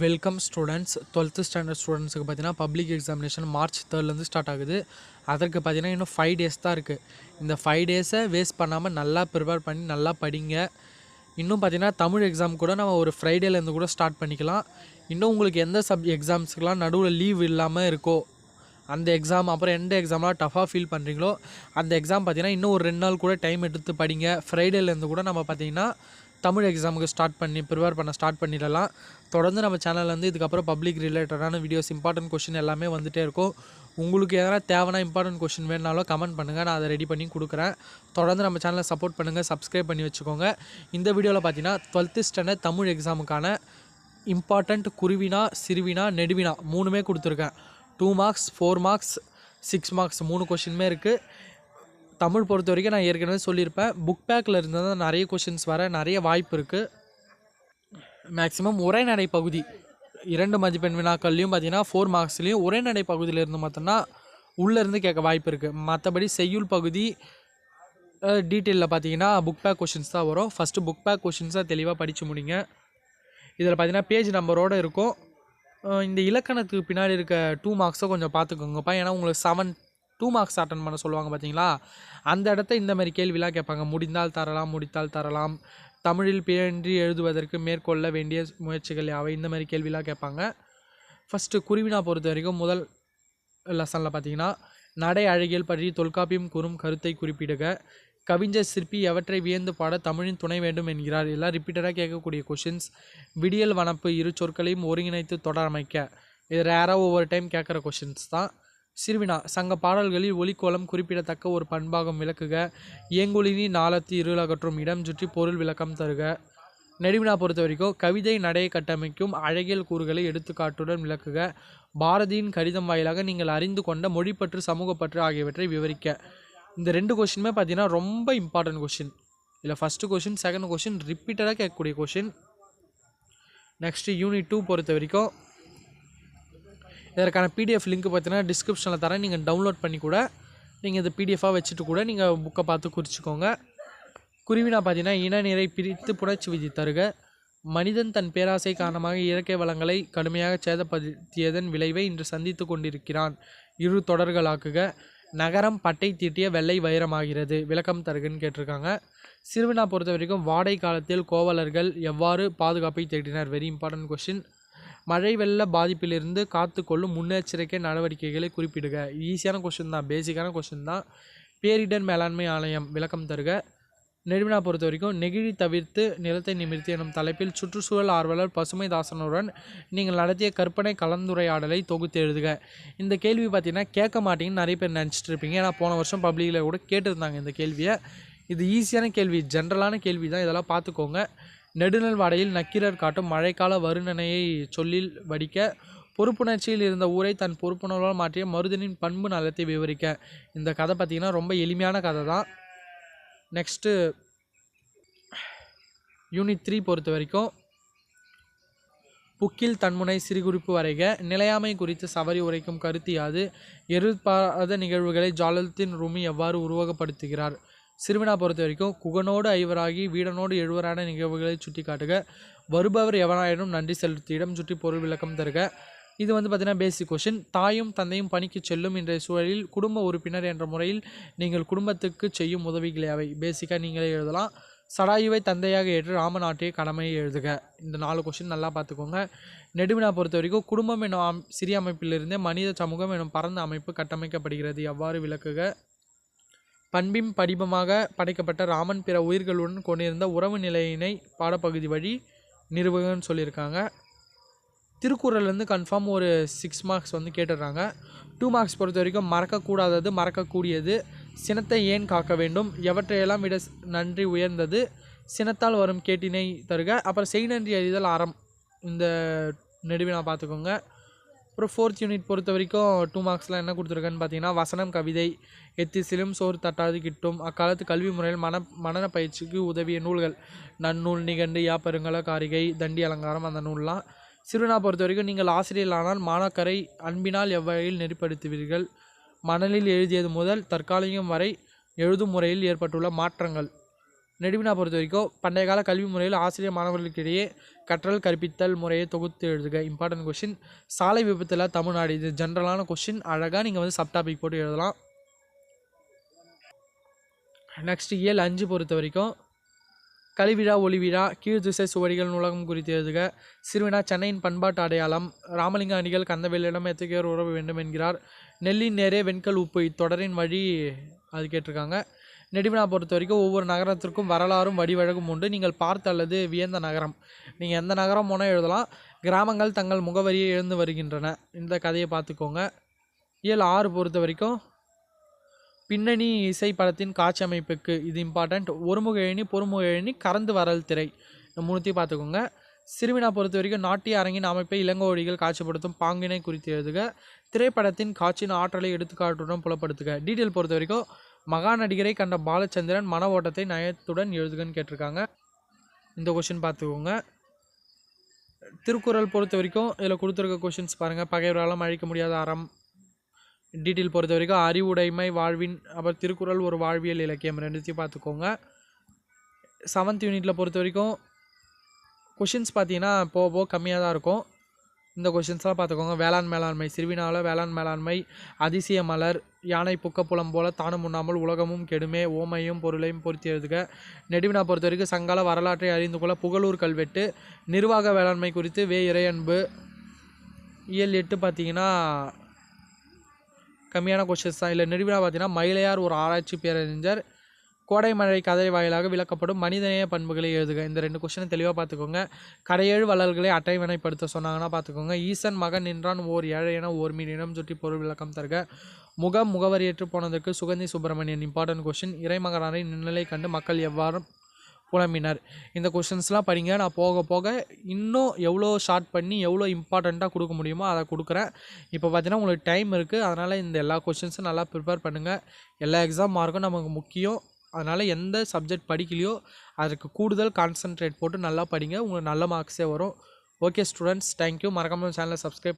Welcome students 12th standard ஸ்டூடெண்ட்ஸுக்கு பார்த்தீங்கன்னா public examination March 3லேருந்து start ஆகுது. அதற்கு பார்த்தீங்கன்னா இன்னும் 5 டேஸ் தான் இருக்குது. இந்த 5 டேஸை வேஸ்ட் பண்ணாமல் நல்லா ப்ரிப்பேர் பண்ணி நல்லா படிங்க. இன்னும் பார்த்தீங்கன்னா தமிழ் எக்ஸாம் கூட நம்ம ஒரு ஃப்ரைடேலேருந்து கூட ஸ்டார்ட் பண்ணிக்கலாம். இன்னும் உங்களுக்கு எந்த எக்ஸாம்ஸுக்கெலாம் நடுவில் லீவ் இல்லாமல் இருக்கோ அந்த எக்ஸாம், அப்புறம் எந்த எக்ஸாம்லாம் டஃபாக ஃபீல் பண்ணுறீங்களோ அந்த எக்ஸாம் பார்த்தீங்கன்னா இன்னும் ஒரு 2 நாள் கூட டைம் எடுத்து படிங்க. ஃப்ரைடேலேருந்து கூட நம்ம பார்த்தீங்கன்னா தமிழ் எக்ஸாமுக்கு ப்ரிப்பேர் பண்ண ஸ்டார்ட் பண்ணிடலாம். தொடர்ந்து நம்ம சேனலில் வந்து இதுக்கப்புறம் பப்ளிக் ரிலேட்டடான வீடியோஸ், இம்பார்ட்டன்ட் கொஷின் எல்லாமே வந்துகிட்டே இருக்கும். உங்களுக்கு எதனா தேவைன்னா இம்பார்ட்டன்ட் கொஷின் வேணுனாலும் கமெண்ட் பண்ணுங்கள், நான் அதை ரெடி பண்ணி கொடுக்குறேன். தொடர்ந்து நம்ம சேனலை சப்போர்ட் பண்ணுங்கள், சப்ஸ்கிரைப் பண்ணி வச்சுக்கோங்க. இந்த வீடியோவில் பார்த்தீங்கன்னா 12th ஸ்டாண்டர்ட் தமிழ் எக்ஸாமுக்கான இம்பார்ட்டன்ட் குருவினா, சிறுவினா, நெடுவினா 3மே கொடுத்துருக்கேன். 2 மார்க்ஸ், 4 மார்க்ஸ், 6 மார்க்ஸ் 3 கொஷினுமே இருக்குது. தமிழ் பொறுத்த வரைக்கும் நான் ஏற்கனவே சொல்லியிருப்பேன், புக் பேக்கில் இருந்தால் தான் நிறைய கொஷின்ஸ் வர நிறைய வாய்ப்பு இருக்குது. மேக்ஸிமம் உரைநடை பகுதி 2 மதிப்பெண் வினாக்கள்லையும் பார்த்தீங்கன்னா 4 மார்க்ஸ்லேயும் உரைநடை பகுதியில் இருந்து பார்த்தோன்னா உள்ளேருந்து கேட்க வாய்ப்பு இருக்குது. மற்றபடி செய்யுள் பகுதி டீட்டெயிலில் பார்த்தீங்கன்னா புக் பேக் கொஷின்ஸ் தான் வரும். ஃபஸ்ட்டு புக் பேக் கொஷின்ஸாக தெளிவாக படித்து முடிங்க. இதில் பார்த்தீங்கன்னா பேஜ் நம்பரோடு இருக்கும். இந்த இலக்கணத்துக்கு பின்னாடி இருக்க 2 மார்க்ஸை கொஞ்சம் பார்த்துக்கோங்கப்பா. ஏன்னா உங்களுக்கு 2 மார்க்ஸ் அட்டன் பண்ண சொல்லுவாங்க பார்த்தீங்களா, அந்த இடத்த இந்த மாதிரி கேள்விலாம் கேட்பாங்க. முடிந்தால் தரலாம், முடித்தால் தரலாம், தமிழில் பிழையின்றி எழுதுவதற்கு மேற்கொள்ள வேண்டிய முயற்சிகள் யாவை, இந்த மாதிரி கேள்விலாம் கேட்பாங்க. ஃபஸ்ட்டு குருவினா பொறுத்த வரைக்கும் முதல் லெசனில் பார்த்தீங்கன்னா நடை அழகியல் பற்றி தொல்காப்பியம் கூறும் கருத்தை குறிப்பிடுக. கவிஞர் சிற்பி எவற்றை வியந்து பாட தமிழின் துணை வேண்டும் என்கிறார். எல்லாம் ரிப்பீட்டடாக கேட்கக்கூடிய கொஷின்ஸ். விடியல் வனப்பு இரு சொற்களையும் ஒருங்கிணைத்து தொடரமைக்க, இது ரேராக ஒவ்வொரு டைம் கேட்குற கொஷின்ஸ் தான். சிறுவினா சங்க பாடல்களில் ஒலிக்கோலம் குறிப்பிடத்தக்க ஒரு பண்பாகம் விளக்குக. இயங்குலினி நாளத்து இருள் அகற்றும் இடம் சுற்றி பொருள் விளக்கம் தருக. நெடுவினா பொறுத்த வரைக்கும் கவிதை நடையை கட்டமைக்கும் அழகியல் கூறுகளை எடுத்துக்காட்டுடன் விளக்குக. பாரதியின் கடிதம் வாயிலாக நீங்கள் அறிந்து கொண்ட மொழிப்பற்று, சமூகப்பற்று ஆகியவற்றை விவரிக்க. இந்த 2 கொஷினுமே பார்த்தீங்கன்னா ரொம்ப இம்பார்ட்டன்ட் கொஷின். இல்லை ஃபஸ்ட்டு கொஷின், செகண்ட் கொஷின் ரிப்பீட்டடாக கேட்கக்கூடிய கொஷின். நெக்ஸ்ட்டு யூனிட் 2 பொறுத்த வரைக்கும் இதற்கான பிடிஎஃப் லிங்க் பார்த்தீங்கன்னா டிஸ்கிரிப்ஷனில் தரேன். நீங்கள் டவுன்லோட் பண்ணி கூட நீங்கள் இந்த பிடிஎஃபாக வச்சுட்டு கூட நீங்கள் புக்கை பார்த்து குறிச்சிக்கோங்க. குருவினா பார்த்தீங்கன்னா இனநிறை பிரித்து புணர்ச்சி விதி தருக. மனிதன் தன் பேராசை காரணமாக இயற்கை வளங்களை கடுமையாக சேதப்படுத்தியதன் விளைவை இன்று சந்தித்து கொண்டிருக்கிறான். இரு தொடர்களாக்குக. நகரம் பட்டை தீட்டிய வெள்ளை வைரமாகிறது, விளக்கம் தருகன்னு கேட்டிருக்காங்க. சிறுவினா பொறுத்த வரைக்கும் வாடை காலத்தில் கோவலர்கள் எவ்வாறு பாதுகாப்பை தேடினர், வெரி இம்பார்ட்டன்ட் கொஷின். மழை வெள்ள பாதிப்பிலிருந்து காத்து கொள்ளும் முன்னெச்சரிக்கை நடவடிக்கைகளை குறிப்பிடுக. ஈஸியான கொஷின் தான், பேசிக்கான கொஷின் தான். பேரிடர் மேலாண்மை ஆணையம், விளக்கம் தருக. நெடுவினா பொறுத்த வரைக்கும் நெகிழி தவிர்த்து நிலத்தை நிமிர்த்தி எனும் தலைப்பில் சுற்றுச்சூழல் ஆர்வலர் பசுமை தாசனுடன் நீங்கள் நடத்திய கற்பனை கலந்துரையாடலை தொகுத்து எழுதுக. இந்த கேள்வி பார்த்தீங்கன்னா கேட்க மாட்டீங்கன்னு நிறைய பேர் நினச்சிட்டு இருப்பீங்க. ஏன்னா போன வருஷம் பப்ளிக்கில் கூட கேட்டிருந்தாங்க இந்த கேள்வியை. இது ஈஸியான கேள்வி, ஜென்ரலான கேள்வி தான், இதெல்லாம் பார்த்துக்கோங்க. நெடுநல் வாடையில் நக்கீரர் காட்டும் மழைக்கால வருணனையை சொல்லில் வடிக்க. பொறுப்புணர்ச்சியில் இருந்த ஊரை தன் பொறுப்புணர்வால் மாற்றிய மருதனின் பண்பு நலத்தை விவரிக்க. இந்த கதை பார்த்திங்கன்னா ரொம்ப எளிமையான கதை தான். நெக்ஸ்ட்டு யூனிட் 3 பொறுத்த வரைக்கும் புக்கில் தன்முனை சிறுகுறிப்பு வரைக. நிலையாமை குறித்து சவரி உரைக்கும் கருத்து யாது. எதிர்பாராத நிகழ்வுகளை ஜாலத்தின் ரூமி எவ்வாறு உருவகப்படுத்துகிறார். சிறுவினா பொறுத்த வரைக்கும் குகனோடு ஐவராகி வீடனோடு எழுவரான நிகழ்வுகளை சுட்டி காட்டுக. வருபவர் எவனாயினும் நன்றி செலுத்தி இடம் சுற்றி பொருள் விளக்கம் தருக. இது வந்து பார்த்தீங்கன்னா பேசிக் கொஷின். தாயும் தந்தையும் பணிக்கு செல்லும் இன்றைய சூழலில் குடும்ப உறுப்பினர் என்ற முறையில் நீங்கள் குடும்பத்துக்கு செய்யும் உதவிகள் யாவை, பேசிக்காக நீங்களே எழுதலாம். சடாயுவை தந்தையாக ஏற்று ராமன் ஆற்றிய கடமையை எழுதுக. இந்த 4 கொஷின் நல்லா பார்த்துக்கோங்க. நெடுவினா பொறுத்த வரைக்கும் குடும்பம் எனும் சிறிய அமைப்பிலிருந்தே மனித சமூகம் எனும் பரந்த அமைப்பு கட்டமைக்கப்படுகிறது, எவ்வாறு விளக்குக. பண்பின் படிபமாக படைக்கப்பட்ட ராமன் பிற உயிர்களுடன் கொண்டிருந்த உறவு நிலையினை பாடப்பகுதி வழி நிறுவுகன்னு சொல்லியிருக்காங்க. திருக்குறள்லேருந்து கன்ஃபார்ம் ஒரு 6 மார்க்ஸ் வந்து கேட்டுடுறாங்க. 2 மார்க்ஸ் பொறுத்த வரைக்கும் மறக்கக்கூடாதது, மறக்கக்கூடியது, சினத்தை ஏன் காக்க வேண்டும், எவற்றையெல்லாம் விட நன்றி உயர்ந்தது, சினத்தால் வரும் கேட்டினை தருக. அப்புறம் செய் நன்றி அறிதல் அறம், இந்த நெடுவினா பார்த்துக்கோங்க. அப்புறம் 4th யூனிட் பொறுத்த வரைக்கும் 2 மார்க்ஸில் என்ன கொடுத்துருக்கேன்னு பார்த்தீங்கன்னா வசனம் கவிதை. எத்திசிலும் சோறு தட்டாது கிட்டும் அக்காலத்து கல்வி முறையில் மனன பயிற்சிக்கு உதவிய நூல்கள் நன்னூல், நிகண்டு, யாப்பருங்கல, காரிகை, தண்டி அலங்காரம், அந்த நூல்லாம். சிறுவினா பொறுத்த வரைக்கும் நீங்கள் ஆசிரியர்களானால் மாணாக்கரை அன்பினால் எவ்வகையில் நெறிப்படுத்துவீர்கள். மணலில் எழுதியது முதல் தற்காலிகம் வரை எழுதும் முறையில் ஏற்பட்டுள்ள மாற்றங்கள். நெடுவினா பொறுத்த வரைக்கும் பண்டைய கால கல்வி முறையில் ஆசிரியர் மாணவர்களுக்கிடையே கற்றல் கற்பித்தல் முறையை தொகுத்து எழுதுக. Important question. சாலை விபத்தில் தமிழ்நாடு. இது ஜென்ரலான கொஷின். அழகாக நீங்கள் வந்து சப்டாபிக் போட்டு எழுதலாம். நெக்ஸ்ட் இயல் 5 பொறுத்த வரைக்கும் கலிவிழா ஒளிவிழா கீழ்திசை சுவடிகள் நூலகம் குறித்து எழுதுக. சிறுவினா சென்னையின் பண்பாட்டு அடையாளம். ராமலிங்க அடிகள் கந்தவேலிடம் எத்தகையோர் உறவு வேண்டும் என்கிறார். நெல்லின் நேரே வெண்கல் உப்பு இத்தொடரின் வழி அது கேட்டிருக்காங்க. நெடுவினா பொறுத்த வரைக்கும் ஒவ்வொரு நகரத்திற்கும் வரலாறும் வடிவழகும் உண்டு. நீங்கள் பார்த்த அல்லது வியந்த நகரம். நீங்கள் எந்த நகரம் போனால் எழுதலாம். கிராமங்கள் தங்கள் முகவரியை எழுந்து வருகின்றன. இந்த கதையை பார்த்துக்கோங்க. இயல் 6 பொறுத்த வரைக்கும் பின்னணி இசை படத்தின் காட்சி அமைப்புக்கு. இது இம்பார்ட்டண்ட். ஒருமுக எழுநி பொறுமுக எழுநி கறந்து வரல் திரை. இந்த மூணுத்தையும் பார்த்துக்கோங்க. சிறுவினா பொறுத்த வரைக்கும் நாட்டிய அரங்கின் அமைப்பை இளங்கோவடிகள் காட்சிப்படுத்தும் பாங்கினை குறித்து எழுதுக. திரைப்படத்தின் காட்சியின் ஆற்றலை எடுத்துக்காட்டுடன் புலப்படுத்துக. டீட்டெயில் பொறுத்த வரைக்கும் மகா நடிகரை கண்ட பாலச்சந்திரன் மன ஓட்டத்தை நயத்துடன் எழுதுகன்னு கேட்டிருக்காங்க. இந்த கொஷின் பார்த்துக்கோங்க. திருக்குறள் பொறுத்த வரைக்கும் இதில் கொடுத்துருக்க கொஷின்ஸ் பாருங்கள். பகைவராலும் அழிக்க முடியாத அறம். டீட்டெயில் பொறுத்த வரைக்கும் அறிவுடைமை வாழ்வின். அப்புறம் திருக்குறள் ஒரு வாழ்வியல் இலக்கியம். ரெண்டுத்தையும் பார்த்துக்கோங்க. 7th யூனிட்டில் பொறுத்த வரைக்கும் கொஷின்ஸ் பார்த்தீங்கன்னா போக கம்மியாக தான் இருக்கும். இந்த கொஷின்ஸ்லாம் பார்த்துக்கோங்க. வேளாண் மேலாண்மை. சிறுவினாவில் வேளாண் மேலாண்மை. அதிசய மலர். யானை புக்கப்புலம் போல தானும் உண்ணாமல் உலகமும் கெடுமே. ஓமையும் பொருளையும் பொறுத்து எழுதுக. நெடுவினா பொறுத்த வரைக்கும் சங்கால வரலாற்றை அறிந்து கொள்ள புகழூர் கல்வெட்டு. நிர்வாக வேளாண்மை குறித்து வே இறையன்பு. இயல் 8 பார்த்தீங்கன்னா கம்மியான கொஷின்ஸ் தான். இல்லை நெடுவினா பார்த்தீங்கன்னா மயிலையார் ஒரு ஆராய்ச்சி பேரறிஞர். கோடை மழை கதை வாயிலாக விளக்கப்படும் மனிதநேய பண்புகளை எழுதுக. இந்த 2 கொஷினை தெளிவாக பார்த்துக்கோங்க. கடையேழு வள்ளல்களை அட்டைவணைப்படுத்த சொன்னாங்கன்னா பார்த்துக்கோங்க. ஈசன் மகன் நின்றான் ஓர் ஏழை என ஓர் மீனிடம் சுற்றி பொருள் விளக்கம் தருக. முகவரியற்று போனதற்கு சுகந்தி சுப்பிரமணியன். Important question. இறைமகனாரை நின்னலை கண்டு மக்கள் எவ்வாறு புலம்பினர். இந்த கொஷின்ஸ்லாம் படிங்க. நான் போக போக இன்னும் எவ்வளோ ஷார்ட் பண்ணி எவ்வளோ இம்பார்ட்டண்ட்டாக கொடுக்க முடியுமோ அதை கொடுக்குறேன். இப்போ பார்த்தீங்கன்னா உங்களுக்கு டைம் இருக்குது. அதனால் இந்த எல்லா கொஷின்ஸும் நல்லா ப்ரிப்பேர் பண்ணுங்கள். எல்லா எக்ஸாம் மார்க்கும் நமக்கு முக்கியம். அதனால் எந்த சப்ஜெக்ட் படிக்கலையோ அதுக்கு கூடுதல் கான்சன்ட்ரேட் போட்டு நல்லா படிங்க. உங்களுக்கு நல்ல மார்க்ஸே வரும். Okay students, thank you. மறக்காமல் சேனலை சப்ஸ்கிரைப்